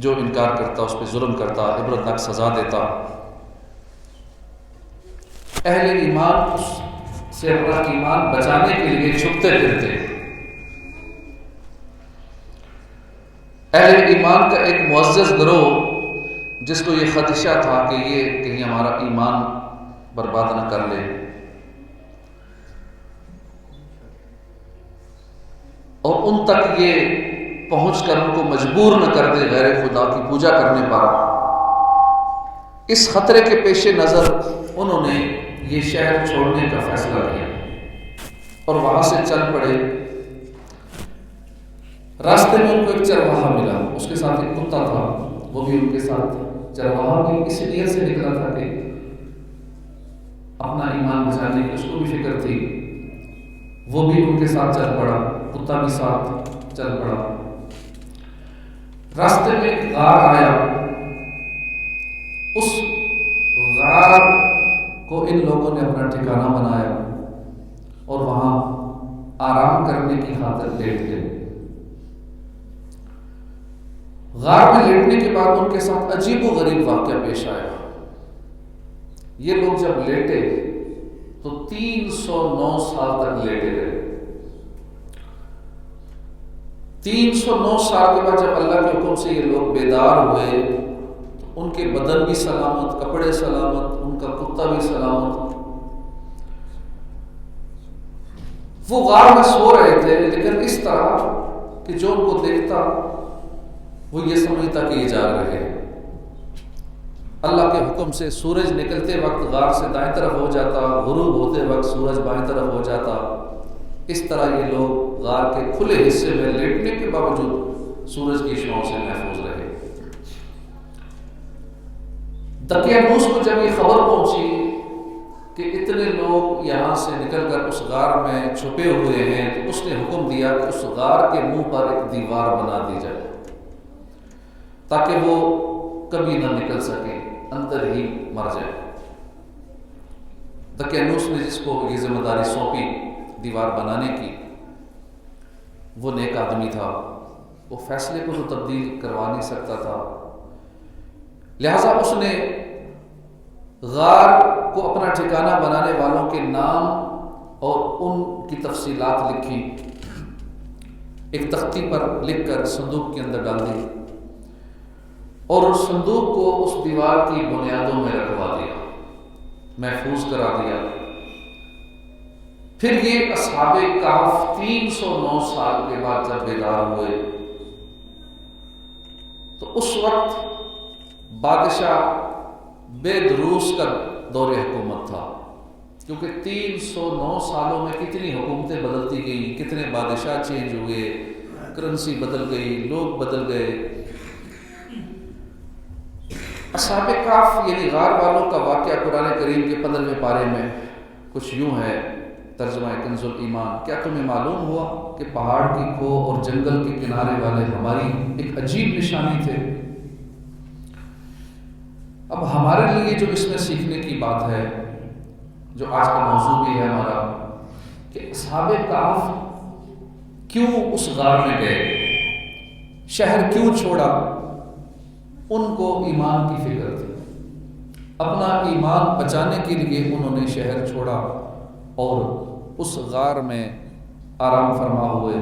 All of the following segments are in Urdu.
جو انکار کرتا اس پہ ظلم کرتا، عبرتناک سزا دیتا۔ اہل ایمان اس سے اپنا ایمان بچانے کے لیے چھپتے پھرتے۔ اہل ایمان کا ایک معزز گروہ جس کو یہ خدشہ تھا کہ یہ کہیں ہمارا ایمان برباد نہ کر لے، اور ان تک یہ پہنچ کر ان کو مجبور نہ کر دے غیر خدا کی پوجا کرنے پر، اس خطرے کے پیش نظر انہوں نے یہ شہر چھوڑنے کا فیصلہ کیا اور وہاں سے چل پڑے۔ راستے میں ان کو ایک چرواہا ملا، اس کے ساتھ ایک کتا تھا، وہ بھی ان کے ساتھ تھا۔ چرواہا بھی اسی نیت سے نکلا تھا کہ اپنا ایمان بچانے کی اس کو بھی فکر تھی، وہ بھی ان کے ساتھ چل پڑا، کتا بھی ساتھ چل پڑا۔ راستے میں ایک غار آیا، اس غار کو ان لوگوں نے اپنا ٹھکانہ بنایا اور وہاں آرام کرنے کی خاطر لیٹ گئے۔ غار میں لیٹنے کے بعد ان کے ساتھ عجیب و غریب واقعہ پیش آیا۔ یہ لوگ جب لیٹے تو 309 سال تک لیٹے رہے۔ 309 سال کے بعد جب اللہ کے حکم سے یہ لوگ بیدار ہوئے تو ان کے بدن بھی سلامت، کپڑے سلامت، ان کا کتا بھی سلامت۔ وہ غار میں سو رہے تھے، لیکن اس طرح کہ جو ان کو دیکھتا وہ یہ سمجھتا کہ یہ جاگ رہے ہیں۔ اللہ کے حکم سے سورج نکلتے وقت غار سے دائیں طرف ہو جاتا، غروب ہوتے وقت سورج بائیں طرف ہو جاتا۔ اس طرح یہ لوگ غار کے کھلے حصے میں لیٹنے کے باوجود سورج کی شعاؤں سے محفوظ رہے۔ دقیانوس کو جب یہ خبر پہنچی کہ اتنے لوگ یہاں سے نکل کر اس غار میں چھپے ہوئے ہیں، تو اس نے حکم دیا کہ اس غار کے منہ پر ایک دیوار بنا دی جائے تاکہ وہ کبھی نہ نکل سکے، اندر ہی مر جائے۔ دقیانوس نے جس کو یہ ذمہ داری سونپی دیوار بنانے کی، وہ نیک آدمی تھا، وہ فیصلے کو تو تبدیل کروا نہیں سکتا تھا، لہذا اس نے غار کو اپنا ٹھکانہ بنانے والوں کے نام اور ان کی تفصیلات لکھی، ایک تختی پر لکھ کر صندوق کے اندر ڈال دی اور اس صندوق کو اس دیوار کی بنیادوں میں رکھوا دیا، محفوظ کرا دیا۔ پھر یہ اصحاب کہف 309 سال کے بعد جب بیدار ہوئے تو اس وقت بادشاہ بیدروس کا دور حکومت تھا، کیونکہ 309 سالوں میں کتنی حکومتیں بدلتی گئیں، کتنے بادشاہ چینج ہوئے، کرنسی بدل گئی، لوگ بدل گئے۔ اصحاب کہف یعنی غار والوں کا واقعہ قرآن کریم کے 15ویں پارے میں کچھ یوں ہے، ترجمہ کنز الایمان: کیا تمہیں معلوم ہوا کہ پہاڑ کی کھو اور جنگل کے کنارے والے ہماری ایک عجیب نشانی تھے؟ اب ہمارے لیے جو اس میں سیکھنے کی بات ہے، جو آج کا موضوع بھی ہے ہمارا، کہ اصحاب کہف کیوں اس غار میں گئے، شہر کیوں چھوڑا؟ ان کو ایمان کی فکر تھی، اپنا ایمان بچانے کے لیے انہوں نے شہر چھوڑا اور اس غار میں آرام فرما ہوئے۔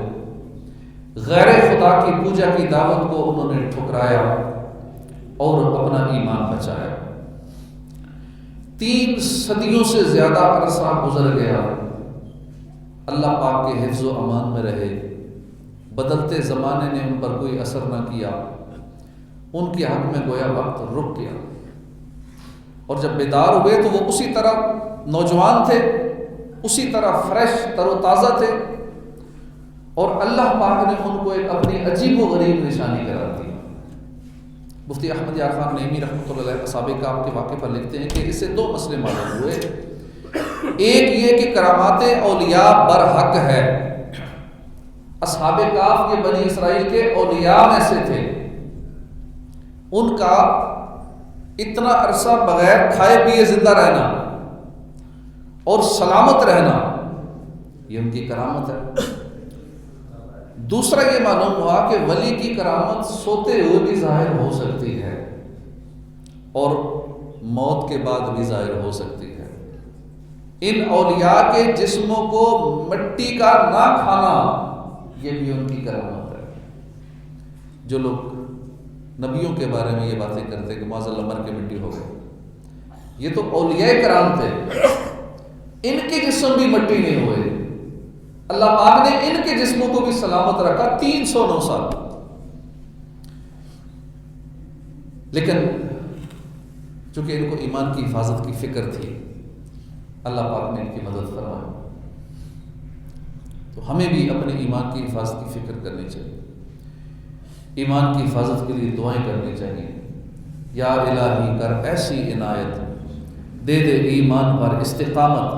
غیر خدا کی پوجا کی دعوت کو انہوں نے ٹھکرایا اور اپنا ایمان بچایا۔ 3 صدیوں سے زیادہ عرصہ گزر گیا، اللہ پاک کے حفظ و امان میں رہے، بدلتے زمانے نے ان پر کوئی اثر نہ کیا، ان کے حق میں گویا وقت رک گیا، اور جب بیدار ہوئے تو وہ اسی طرح نوجوان تھے، اسی طرح فریش تر و تازہ تھے، اور اللہ پاک نے ان کو ایک اپنی عجیب و غریب نشانی قرار دی۔ مفتی احمد یار خان نعیمی رحمۃ اللہ علیہ اصحاب کہف کے واقعے پر لکھتے ہیں کہ اس سے 2 مسئلے معلوم ہوئے۔ ایک یہ کہ کرامات اولیاء برحق ہے، اصحاب کہف یہ بنی اسرائیل کے اولیاء میں سے تھے، ان کا اتنا عرصہ بغیر کھائے پیے زندہ رہنا اور سلامت رہنا، یہ ان کی کرامت ہے۔ دوسرا یہ معلوم ہوا کہ ولی کی کرامت سوتے ہوئے بھی ظاہر ہو سکتی ہے اور موت کے بعد بھی ظاہر ہو سکتی ہے۔ ان اولیاء کے جسموں کو مٹی کا نہ کھانا یہ بھی ان کی کرامت ہے۔ جو لوگ نبیوں کے بارے میں یہ باتیں کرتے کہ معاذ اللہ مر کے مٹی ہو گئے، یہ تو اولیاء کرام تھے، ان کے جسم بھی مٹی نہیں ہوئے، اللہ پاک نے ان کے جسموں کو بھی سلامت رکھا 309 سال۔ لیکن چونکہ ان کو ایمان کی حفاظت کی فکر تھی، اللہ پاک نے ان کی مدد فرمائی۔ تو ہمیں بھی اپنے ایمان کی حفاظت کی فکر کرنی چاہیے، ایمان کی حفاظت کے لیے دعائیں کرنی چاہیے۔ یا الہی کر ایسی عنایت، دے دے ایمان پر استقامت،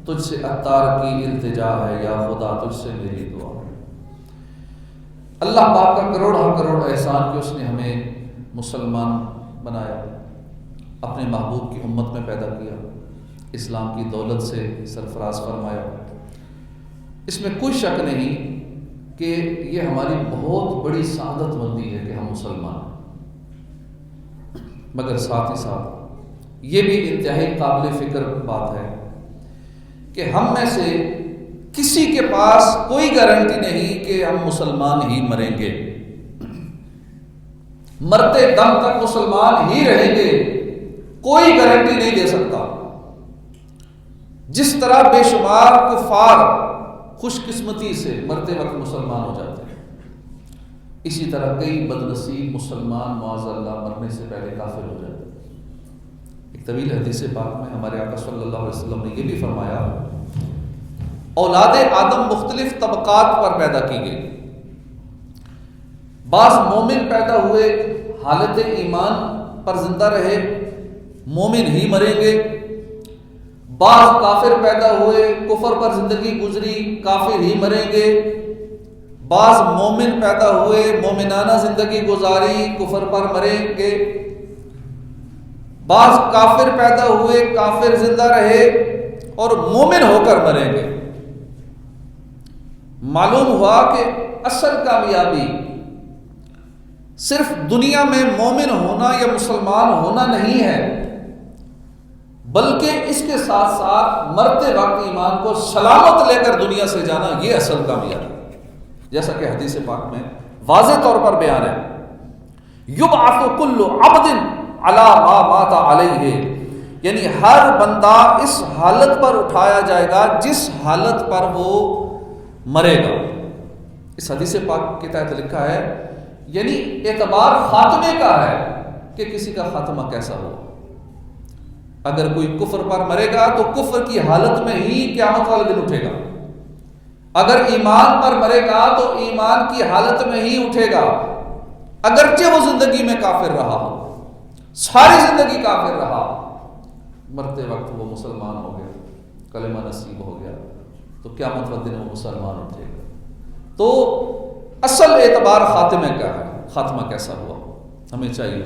تجھ سے عطار کی التجا ہے یا خدا تجھ سے میری دعا۔ اللہ پاک کا کروڑ احسان کہ اس نے ہمیں مسلمان بنایا، اپنے محبوب کی امت میں پیدا کیا، اسلام کی دولت سے سرفراز فرمایا۔ اس میں کوئی شک نہیں کہ یہ ہماری بہت بڑی سعادت مندی ہے کہ ہم مسلمان ہیں، مگر ساتھ ہی ساتھ یہ بھی انتہائی قابل فکر بات ہے کہ ہم میں سے کسی کے پاس کوئی گارنٹی نہیں کہ ہم مسلمان ہی مریں گے، مرتے دم تک مسلمان ہی رہیں گے، کوئی گارنٹی نہیں دے سکتا۔ جس طرح بے شمار کفار خوش قسمتی سے مرتے وقت مسلمان ہو جاتے ہیں، اسی طرح کئی بدنصیب مسلمان معاذ اللہ مرنے سے پہلے کافر ہو جاتے ہیں۔ ایک طویل حدیث پاک میں ہمارے آقا صلی اللہ علیہ وسلم نے یہ بھی فرمایا، اولاد آدم مختلف طبقات پر پیدا کی گئی، بعض مومن پیدا ہوئے حالت ایمان پر زندہ رہے، مومن ہی مریں گے، بعض کافر پیدا ہوئے کفر پر زندگی گزری، کافر ہی مریں گے، بعض مومن پیدا ہوئے مومنانہ زندگی گزاری، کفر پر مریں گے، بعض کافر پیدا ہوئے کافر زندہ رہے اور مومن ہو کر مریں گے۔ معلوم ہوا کہ اصل کامیابی صرف دنیا میں مومن ہونا یا مسلمان ہونا نہیں ہے، بلکہ اس کے ساتھ ساتھ مرتے وقت ایمان کو سلامت لے کر دنیا سے جانا، یہ اصل کامیابی، جیسا کہ حدیث پاک میں واضح طور پر بیان ہے، یبعث کل عبد علی ما مات علیہ، یعنی ہر بندہ اس حالت پر اٹھایا جائے گا جس حالت پر وہ مرے گا۔ اس حدیث پاک کے تحت لکھا ہے، یعنی اعتبار خاتمے کا ہے کہ کسی کا خاتمہ کیسا ہو۔ اگر کوئی کفر پر مرے گا تو کفر کی حالت میں ہی قیامت والے دن اٹھے گا، اگر ایمان پر مرے گا تو ایمان کی حالت میں ہی اٹھے گا، اگرچہ وہ زندگی میں کافر رہا ہو، ساری زندگی کافر رہا، مرتے وقت وہ مسلمان ہو گیا، کلمہ نصیب ہو گیا، تو قیامت والے دن وہ مسلمان اٹھے گا۔ تو اصل اعتبار خاتمے کا ہے، خاتمہ کیسا ہوا۔ ہمیں چاہیے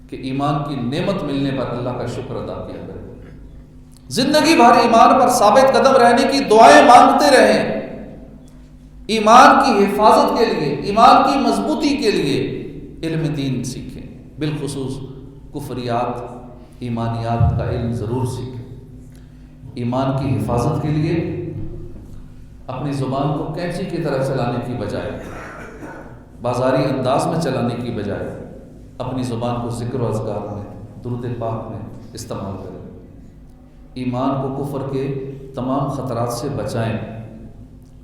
کہ ایمان کی نعمت ملنے پر اللہ کا شکر ادا کیا کرے، زندگی بھر ایمان پر ثابت قدم رہنے کی دعائیں مانگتے رہیں، ایمان کی حفاظت کے لیے، ایمان کی مضبوطی کے لیے علم دین سیکھیں، بالخصوص کفریات ایمانیات کا علم ضرور سیکھیں۔ ایمان کی حفاظت کے لیے اپنی زبان کو کینچی کی طرح چلانے کی بجائے، بازاری انداز میں چلانے کی بجائے، اپنی زبان کو ذکر و اذکار میں، درود پاک میں استعمال کریں، ایمان کو کفر کے تمام خطرات سے بچائیں،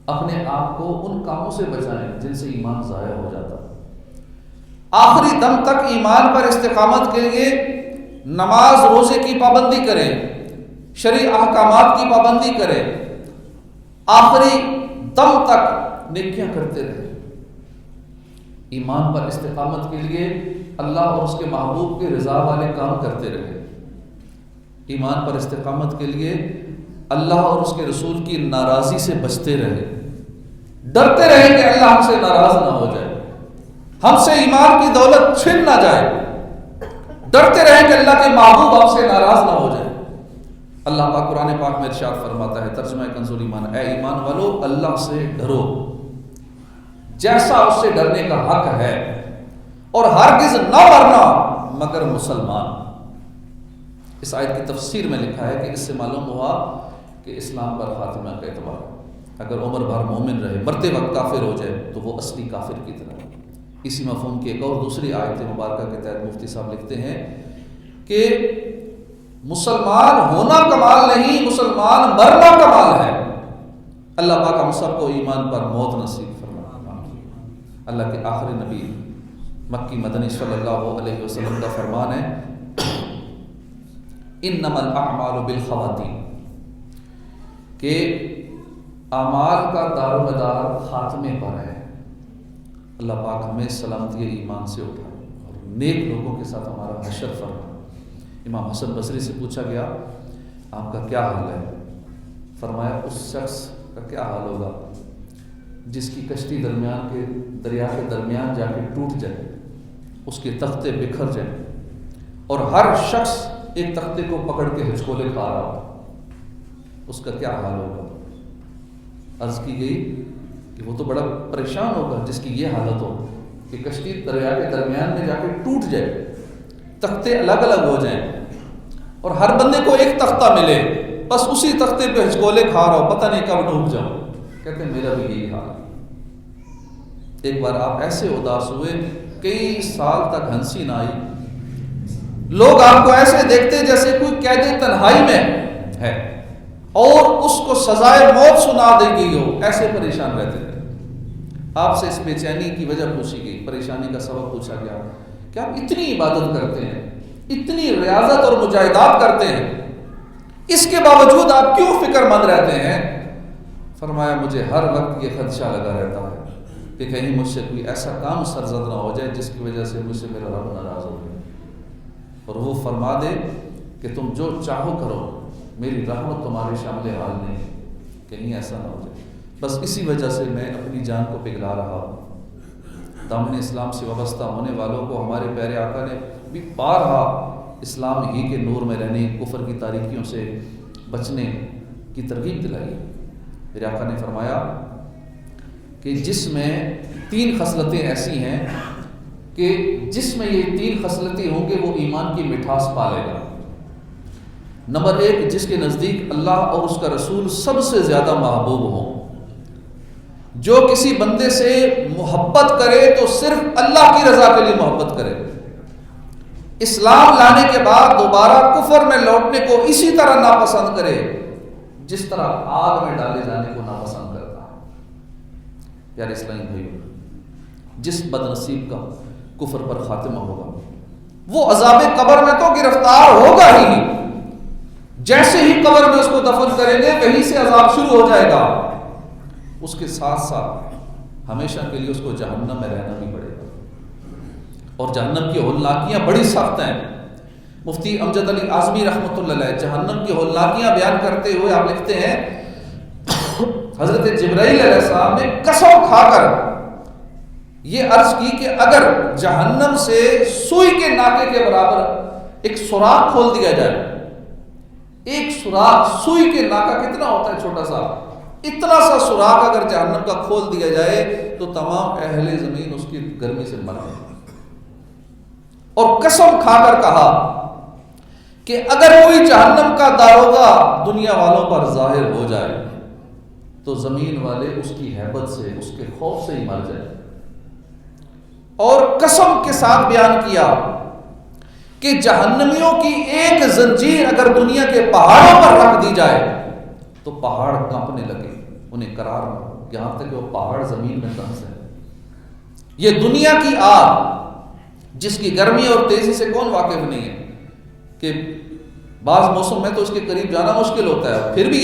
اپنے آپ کو ان کاموں سے بچائیں جن سے ایمان ضائع ہو جاتا۔ آخری دم تک ایمان پر استقامت کے لیے نماز روزے کی پابندی کریں، شرعی احکامات کی پابندی کریں، آخری دم تک نیکیاں کرتے رہیں۔ ایمان پر استقامت کے لیے اللہ اور اس کے محبوب کے رضا والے کام کرتے رہیں، ایمان پر استقامت کے لیے اللہ اور اس کے رسول کی ناراضی سے بچتے رہیں، ڈرتے رہیں کہ اللہ ہم سے ناراض نہ ہو جائے، ہم سے ایمان کی دولت چھن نہ جائے، ڈرتے رہیں کہ اللہ کے محبوب ہم سے ناراض نہ ہو جائے۔ اللہ پاک قرآن پاک میں ارشاد فرماتا ہے، ترجمہ کنز الایمان، اے ایمان والو اللہ سے ڈرو، جیسا اس سے ڈرنے کا حق ہے، اور ہرگز نہ مرنا مگر مسلمان۔ اس آیت کی تفسیر میں لکھا ہے کہ اس سے معلوم ہوا کہ اسلام پر خاتمہ کا اعتبار ہے۔ اگر عمر بھر مومن رہے، مرتے وقت کافر ہو جائے تو وہ اصلی کافر کی طرح۔ اسی مفہوم کی ایک اور دوسری آیت مبارکہ کے تحت مفتی صاحب لکھتے ہیں کہ مسلمان ہونا کمال نہیں، مسلمان مرنا کمال ہے۔ اللہ پاک ہم سب کو ایمان پر موت نصیب فرمائے۔ اللہ کے آخری نبی مکی مدنی صلی اللہ علیہ وسلم کا فرمان ہے انما الاعمال بالخواتیم، کہ اعمال کا دار و مدار خاتمے پر ہے۔ اللہ پاک ہمیں سلامتی ایمان سے اٹھائے اور نیک لوگوں کے ساتھ ہمارا حشر فرمائے۔ امام حسن بصری سے پوچھا گیا آپ کا کیا حال ہے؟ فرمایا اس شخص کا کیا حال ہوگا جس کی کشتی دریا کے درمیان جا کے ٹوٹ جائے، اس کے تختے بکھر جائیں اور ہر شخص ایک تختے کو پکڑ کے ہچکولے کھا رہا ہو، اس کا کیا حال ہوگا؟ عرض کی گئی کہ وہ تو بڑا پریشان ہوگا جس کی یہ حالت ہو کہ کشتی دریا کے درمیان میں جا کے ٹوٹ جائے، تختے الگ الگ ہو جائیں اور ہر بندے کو ایک تختہ ملے، بس اسی تختے پہ ہچکولے کھا رہا ہو، پتہ نہیں کب ڈوب جاؤ۔ کہتے ہیں میرا بھی یہی حال ہے۔ ایک بار آپ ایسے اداس ہوئے، کئی سال تک ہنسی نہ آئی، لوگ آپ کو ایسے دیکھتے جیسے کوئی قید تنہائی میں ہے اور اس کو سزائے موت سنا دی گئی ہو، ایسے پریشان رہتے تھے۔ آپ سے اس بے چینی کی وجہ پوچھی گئی، پریشانی کا سبب پوچھا گیا کہ آپ اتنی عبادت کرتے ہیں، اتنی ریاضت اور مجاہدات کرتے ہیں، اس کے باوجود آپ کیوں فکر مند رہتے ہیں؟ فرمایا مجھے ہر وقت یہ خدشہ لگا رہتا ہے کہ کہیں مجھ سے کوئی ایسا کام سرزد نہ ہو جائے جس کی وجہ سے مجھ سے میرا رب ناراض ہو جائے اور وہ فرما دے کہ تم جو چاہو کرو، میری رحمت تمہارے شامل حال نہیں، کہیں ایسا نہ ہو جائے۔ بس اسی وجہ سے میں اپنی جان کو پگھلا رہا ہوں۔ دامن اسلام سے وابستہ ہونے والوں کو ہمارے پیارے آقا نے بھی بارہا اسلام ہی کے نور میں رہنے، کفر کی تاریکیوں سے بچنے کی ترغیب دلائی۔ میرے آقا نے فرمایا کہ جس میں 3 خصلتیں ایسی ہیں کہ جس میں یہ 3 خصلتیں ہوں گے وہ ایمان کی مٹھاس پالے گا۔ نمبر 1، جس کے نزدیک اللہ اور اس کا رسول سب سے زیادہ محبوب ہوں۔ جو کسی بندے سے محبت کرے تو صرف اللہ کی رضا کے لیے محبت کرے، اسلام لانے کے بعد دوبارہ کفر میں لوٹنے کو اسی طرح ناپسند کرے جس طرح آگ میں ڈالے جانے کو ناپسند کرتا ہے۔ پیارے اسلامی بھائیو، جس بدنصیب کا کفر پر خاتمہ ہوگا وہ عذاب قبر میں تو گرفتار ہوگا ہی، جیسے ہی قبر میں اس کو دفن کریں گے وہیں سے عذاب شروع ہو جائے گا، اس کے ساتھ ساتھ ہمیشہ کے لیے اس کو جہنم میں رہنا بھی پڑے گا، اور جہنم کی ہولناکیاں بڑی سخت ہیں۔ مفتی امجد علی اعظمی رحمۃ اللہ علیہ جہنم کی ہولناکیاں بیان کرتے ہوئے آپ لکھتے ہیں حضرت جبرائیل علیہ السلام نے قسم کھا کر یہ عرض کی کہ اگر جہنم سے سوئی کے ناکے کے برابر ایک سوراخ کھول دیا جائے، ایک سوراخ، سوئی کے ناکا کتنا ہوتا ہے چھوٹا سا، اتنا سا سوراخ اگر جہنم کا کھول دیا جائے تو تمام اہل زمین اس کی گرمی سے مر جائیں۔ اور قسم کھا کر کہا کہ اگر کوئی جہنم کا داروغہ دنیا والوں پر ظاہر ہو جائے تو زمین والے اس کی ہیبت سے، اس کے خوف سے ہی مر جائے۔ اور قسم کے ساتھ بیان کیا کہ جہنمیوں کی ایک زنجیر اگر دنیا کے پہاڑوں پر رکھ دی جائے تو پہاڑ کانپنے لگے، انہیں قرار نہ، یہاں تک کہ وہ پہاڑ زمین میں دھنس ہے۔ یہ دنیا کی آگ جس کی گرمی اور تیزی سے کون واقف نہیں ہے کہ بعض موسم میں تو اس کے قریب جانا مشکل ہوتا ہے، پھر بھی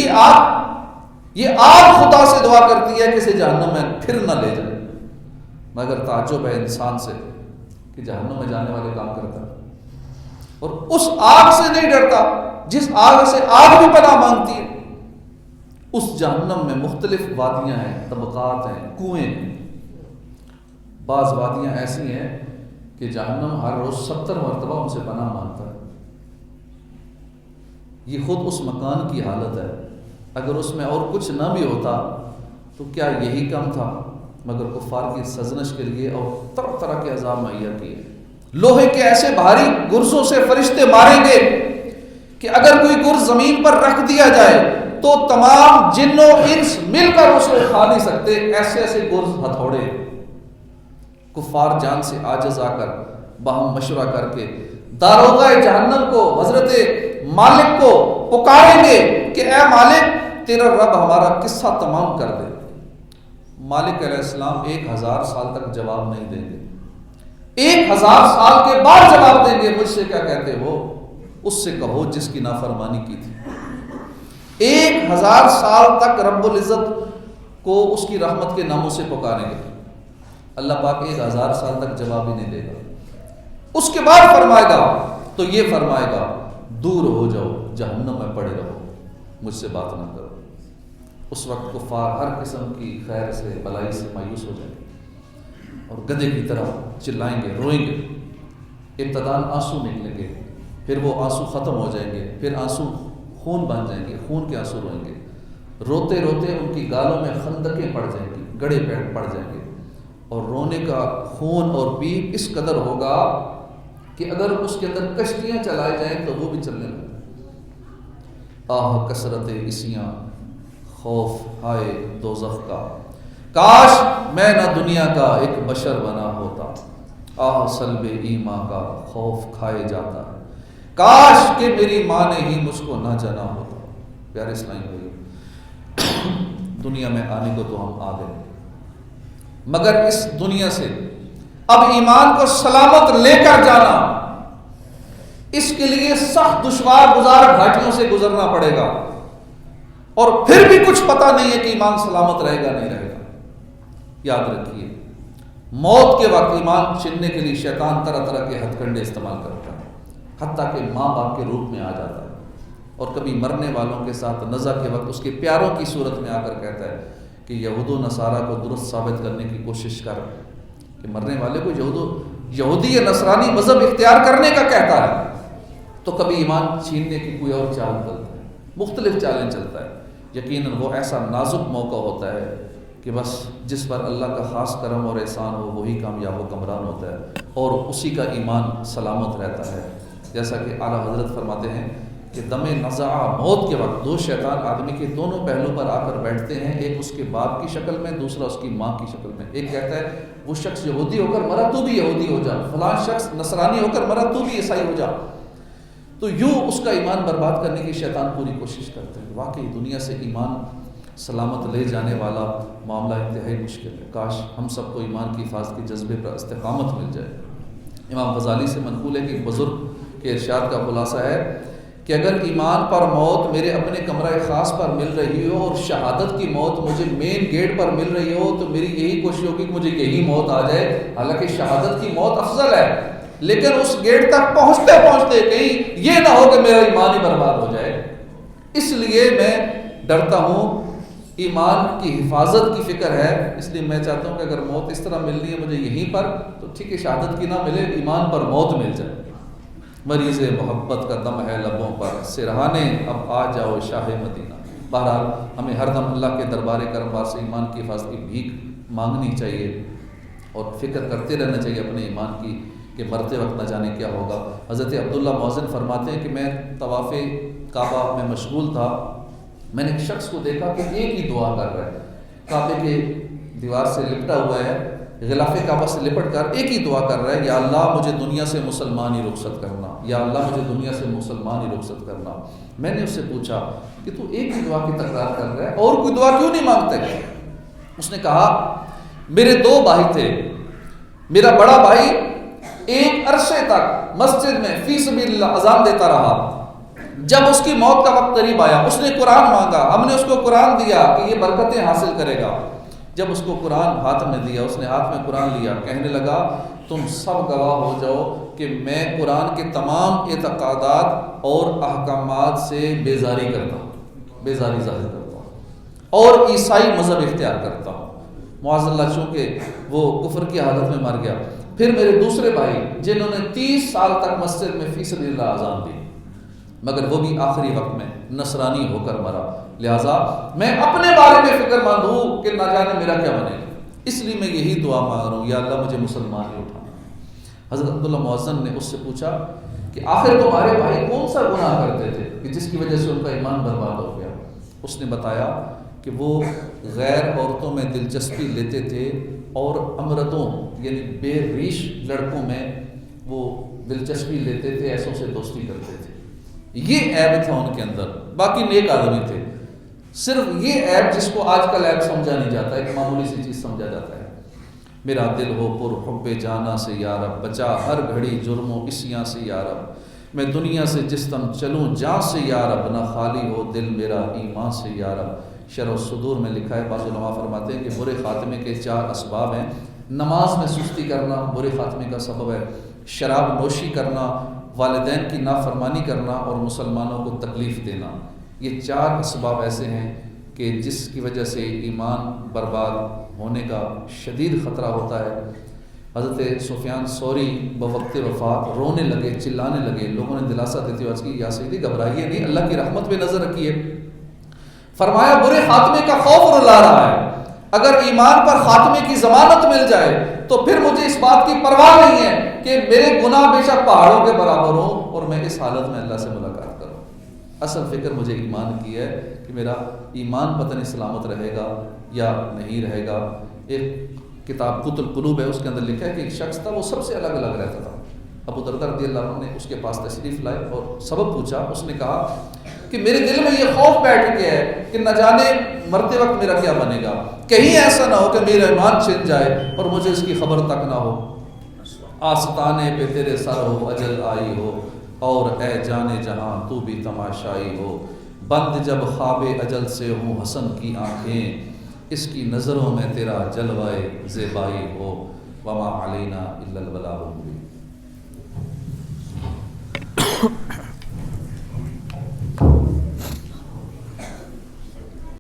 یہ آگ خدا سے دعا کرتی ہے کہ اسے جہنم میں پھر نہ لے جائے، مگر تعجب ہے انسان سے کہ جہنم میں جانے والے کام کرتا ہے اور اس آگ سے نہیں ڈرتا جس آگ سے آگ بھی پناہ مانگتی ہے۔ اس جہنم میں مختلف وادیاں ہیں، طبقات ہیں، کنویں ہیں۔ بعض وادیاں ایسی ہیں کہ جہنم ہر روز 70 مرتبہ ان سے پناہ مانگتا ہے۔ یہ خود اس مکان کی حالت ہے، اگر اس میں اور کچھ نہ بھی ہوتا تو کیا یہی کم تھا مگر کفار کی سزنش کے لیے اور طرح طرح کے عذاب مہیا کیے. لوہے کے ایسے بھاری گرزوں سے فرشتے ماریں گے کہ اگر کوئی گرز زمین پر رکھ دیا جائے تو تمام جن و انس مل کر اسے کھا نہیں سکتے. ایسے ایسے گرز ہتھوڑے. کفار جان سے عاجز آ کر باہم مشورہ کر کے داروغہ جہنم کو، حضرت مالک کو پکاریں گے کہ اے مالک تیرا رب ہمارا قصہ تمام کر دے. مالک علیہ السلام 1000 سال تک جواب نہیں دیں گے. 1000 سال کے بعد جواب دیں گے. مجھ سے کیا کہتے ہو؟ اس سے کہو جس کی نافرمانی کی تھی. 1000 سال تک رب العزت کو اس کی رحمت کے ناموں سے پکاریں گے. اللہ پاک 1000 سال تک جواب ہی نہیں دے گا. اس کے بعد فرمائے گا تو یہ فرمائے گا دور ہو جاؤ، جہنم میں پڑے رہو، مجھ سے بات نہ کرو. اس وقت کفار ہر قسم کی خیر سے، بلائی سے مایوس ہو جائیں گے اور گدھے کی طرح چلائیں گے، روئیں گے. ابتداً آنسو نکلیں گے، پھر وہ آنسو ختم ہو جائیں گے، پھر آنسو خون بن جائیں گے، خون کے آنسو روئیں گے. روتے روتے ان کی گالوں میں خندقیں پڑ جائیں گی، گڑھے پڑ جائیں گے، اور رونے کا خون اور پیپ اس قدر ہوگا کہ اگر اس کے اندر کشتیاں چلائے جائیں تو وہ بھی چلنے لگیں. آہ کثرت اسیاں، خوف ہائے دوزخ کا، کاش میں نہ دنیا کا ایک بشر بنا ہوتا. آہ سلب ایمان کا، خوف کھائے جاتا ہے، کاش کہ میری ماں نے ہی مجھ کو نہ جنا ہوتا. پیارے اسلامی بھائی، دنیا میں آنے کو تو ہم آ گئے، مگر اس دنیا سے اب ایمان کو سلامت لے کر جانا، اس کے لیے سخت دشوار گزار گھاٹیوں سے گزرنا پڑے گا. اور پھر بھی کچھ پتہ نہیں ہے کہ ایمان سلامت رہے گا نہیں رہے گا. یاد رکھیے، موت کے وقت ایمان چھیننے کے لیے شیطان طرح طرح کے ہتھ کنڈے استعمال کرتا ہے، حتیٰ کہ ماں باپ کے روپ میں آ جاتا ہے. اور کبھی مرنے والوں کے ساتھ نزع کے وقت اس کے پیاروں کی صورت میں آ کر کہتا ہے کہ یہود و نصارہ کو درست ثابت کرنے کی کوشش کر، کہ مرنے والے کو یہودی یا نصرانی مذہب اختیار کرنے کا کہتا ہے. تو کبھی ایمان چھیننے کی کوئی اور چال چلتا ہے، مختلف چالیں چلتا ہے. یقیناً وہ ایسا نازک موقع ہوتا ہے کہ بس جس پر اللہ کا خاص کرم اور احسان ہو وہی کامیاب و کمران ہوتا ہے اور اسی کا ایمان سلامت رہتا ہے. جیسا کہ اعلیٰ حضرت فرماتے ہیں کہ دم نزع موت کے وقت 2 شیطان آدمی کے دونوں پہلو پر آ کر بیٹھتے ہیں، ایک اس کے باپ کی شکل میں، دوسرا اس کی ماں کی شکل میں. ایک کہتا ہے وہ شخص یہودی ہو کر مرا تو بھی یہودی ہو جا، فلاں شخص نصرانی ہو کر مرا تو بھی عیسائی ہو جا. تو یوں اس کا ایمان برباد کرنے کی شیطان پوری کوشش کرتے ہیں. واقعی دنیا سے ایمان سلامت لے جانے والا معاملہ انتہائی مشکل ہے. کاش ہم سب کو ایمان کی حفاظت کے جذبے پر استقامت مل جائے. امام غزالی سے منقول ہے کہ ایک بزرگ کے ارشاد کا خلاصہ ہے کہ اگر ایمان پر موت میرے اپنے کمرہ خاص پر مل رہی ہو اور شہادت کی موت مجھے مین گیٹ پر مل رہی ہو تو میری یہی کوشش ہوگی کہ مجھے یہی موت آ جائے. حالانکہ شہادت کی موت افضل ہے، لیکن اس گیٹ تک پہنچتے پہنچتے کہیں یہ نہ ہو کہ میرا ایمان ہی برباد ہو جائے. اس لیے میں ڈرتا ہوں، ایمان کی حفاظت کی فکر ہے. اس لیے میں چاہتا ہوں کہ اگر موت اس طرح ملنی ہے مجھے یہیں پر تو ٹھیک ہے، شہادت کی نہ ملے، ایمان پر موت مل جائے. مریض محبت کا دم ہے لبوں پر، سرہانے اب آ جاؤ شاہ مدینہ. بہرحال ہمیں ہر دم اللہ کے دربار کرم بار سے ایمان کی حفاظت کی بھیک مانگنی چاہیے اور فکر کرتے رہنا چاہیے اپنے ایمان کی کہ مرتے وقت نہ جانے کیا ہوگا. حضرت عبداللہ مؤذن فرماتے ہیں کہ میں طواف کعبہ میں مشغول تھا، میں نے ایک شخص کو دیکھا کہ ایک ہی دعا کر رہا ہے، کعبے کے دیوار سے لپٹا ہوا ہے، غلاف کعبہ سے لپٹ کر ایک ہی دعا کر رہا ہے، یا اللہ مجھے دنیا سے مسلمان ہی رخصت کرنا، یا اللہ مجھے دنیا سے مسلمان ہی رخصت کرنا. میں نے اس سے پوچھا کہ تو ایک ہی دعا کی تکرار کر رہا ہے اور کوئی دعا کیوں نہیں مانگتا ہے؟ اس نے کہا میرے 2 بھائی تھے، میرا بڑا بھائی ایک عرصے تک مسجد میں فی سبیل اللہ اذان دیتا رہا. جب اس کی موت کا وقت قریب آیا اس نے قرآن مانگا، ہم نے اس کو قرآن دیا کہ یہ برکتیں حاصل کرے گا. جب اس کو قرآن ہاتھ میں دیا، اس نے ہاتھ میں قرآن لیا، کہنے لگا تم سب گواہ ہو جاؤ کہ میں قرآن کے تمام اعتقادات اور احکامات سے بیزاری کرتا ہوں، بیزاری ظاہر کرتا ہوں اور عیسائی مذہب اختیار کرتا ہوں. معاذ اللہ، چونکہ وہ کفر کی حالت میں مر گیا. پھر میرے دوسرے بھائی جنہوں نے 30 سال تک مسجد میں فی سبیل اللہ اذان دی، مگر وہ بھی آخری وقت میں نصرانی ہو کر مرا. لہٰذا میں اپنے بارے میں فکر مند ہوں کہ نہ جانے میرا کیا بنے گا. اس لیے میں یہی دعا مانگ رہا ہوں، یا اللہ مجھے مسلمان ہی اٹھانا۔ حضرت عبداللہ مؤذن نے اس سے پوچھا کہ آخر تمہارے بھائی کون سا گناہ کرتے تھے کہ جس کی وجہ سے ان کا ایمان برباد ہو گیا؟ اس نے بتایا کہ وہ غیر عورتوں میں دلچسپی لیتے تھے اور امرتوں یعنی بے ریش لڑکوں میں وہ دلچسپی لیتے تھے، ایسوں سے دوستی کرتے تھے۔ یہ عیب تھا ان کے اندر، باقی نیک آدمی تھے، صرف یہ عیب جس کو آج کل عیب سمجھا نہیں جاتا، ایک معمولی سی چیز سمجھا جاتا ہے۔ میرا دل ہو پر حب جانا سے یا رب، بچا ہر گھڑی جرم و عصیاں سے یا رب، میں دنیا سے جس دم چلوں جاں سے یا رب، نہ خالی ہو دل میرا ایمان سے یا رب۔ شرح الصدور میں لکھا ہے، بعض علماء فرماتے ہیں کہ برے خاتمے کے 4 اسباب ہیں۔ نماز میں سستی کرنا برے خاتمے کا سبب ہے، شراب نوشی کرنا، والدین کی نافرمانی کرنا اور مسلمانوں کو تکلیف دینا۔ یہ 4 اسباب ایسے ہیں کہ جس کی وجہ سے ایمان برباد ہونے کا شدید خطرہ ہوتا ہے۔ حضرت سفیان ثوری بوقت وفات رونے لگے، چلانے لگے، لوگوں نے دلاسا دیتے ہوئے عرض کی، یا سیدی گھبرائیے نہیں، اللہ کی رحمت پہ نظر رکھیے۔ فرمایا برے خاتمے کا خوف رلا رہا ہے، اگر ایمان پر خاتمے کی ضمانت مل جائے تو پھر مجھے اس بات کی پرواہ نہیں ہے کہ میرے گناہ بے شک پہاڑوں کے برابر ہوں اور میں اس حالت میں اللہ سے ملاقات کروں۔ اصل فکر مجھے ایمان کی ہے کہ میرا ایمان پتہ نہیں سلامت رہے گا یا نہیں رہے گا۔ ایک کتاب قوت القلوب ہے، اس کے اندر لکھا ہے کہ ایک شخص تھا، وہ سب سے الگ الگ رہتا تھا۔ ابو دردہ رضی اللہ عنہ نے اس کے پاس تشریف لائے اور سبب پوچھا۔ اس نے کہا کہ میرے دل میں یہ خوف بیٹھ گیا ہے کہ نہ جانے مرتے وقت میرا کیا بنے گا، کہیں ایسا نہ ہو کہ میرا ایمان چھن جائے اور مجھے اس کی خبر تک نہ ہو۔ آستانے پہ تیرے سر ہو اجل آئی ہو، اور اے جانے جہاں تو بھی تماشائی ہو، بند جب خواب اجل سے ہوں حسن کی آنکھیں، اس کی نظروں میں تیرا جلوہ زیبائی ہو، وما علینا الا البلاغ المبین۔